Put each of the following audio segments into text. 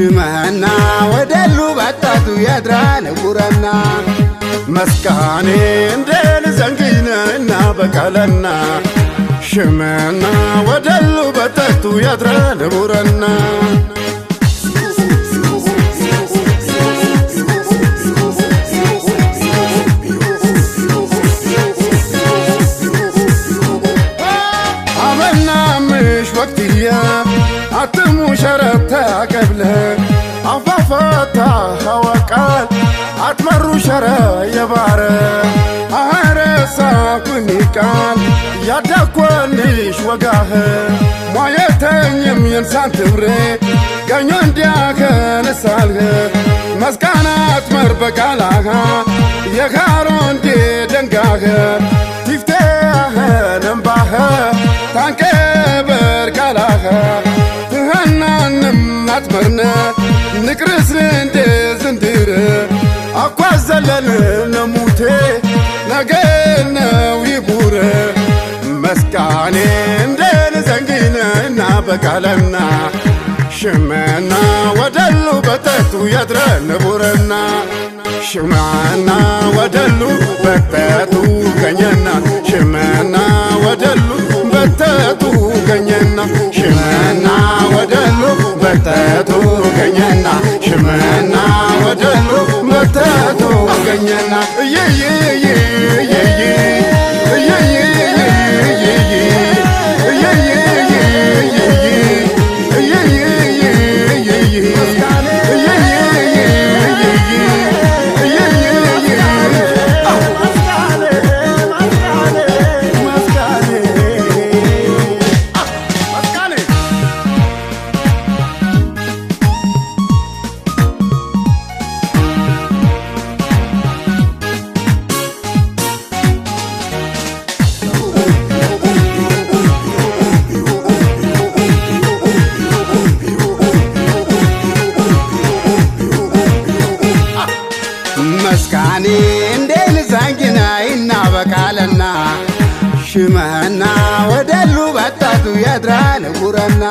ሽመና ወደሉ በጣቱ ያድራል ጉረና መስካኔ እንደን ዘንጊነና በቀለና ሽመና ወደሉ በጣቱ ያድራል ጉረና አትሙ ሸረተ ቀብለ አፋፋታ ሐዋቃል አትመሩ ሸረ የባረ አረሳ ኩኒቃል ያዳኳልሽ ወጋህ ሟየተኝም የንሳን ትብሬ ገኞ እንዲያከ ነሳልህ መስቃናት መርበቃላህ የኻሮ እንዴ ደንጋህ ቲፍቴህ ነምባህ ታንቀበር ቃላህ አትመርነ ንቅርስ እንደ ዝንድር አኳዘለን ነሙቴ ነገነው ይቡረ መስቃኔ እንደን ዘንጊነና በቃለና ሽመና ወደሉ በጠቱ ያድረን ቡረና ሽመና ወደሉ በጠቱ ገኘና ሽመና ወደሉ በጠቱ ገኘና ሽመና ወደሉ በጠቱ ገኘና ሽመና ወደሉ በጠቱ ገኘና መስቃኔ እንደን ዛንጊናይና በቃለና ሽመና ወደሉ በጣቱ ያድራል ጉረና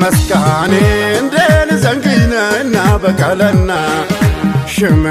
መስቃኔ እንደን ዛንጊናይና በቃለና ሽመ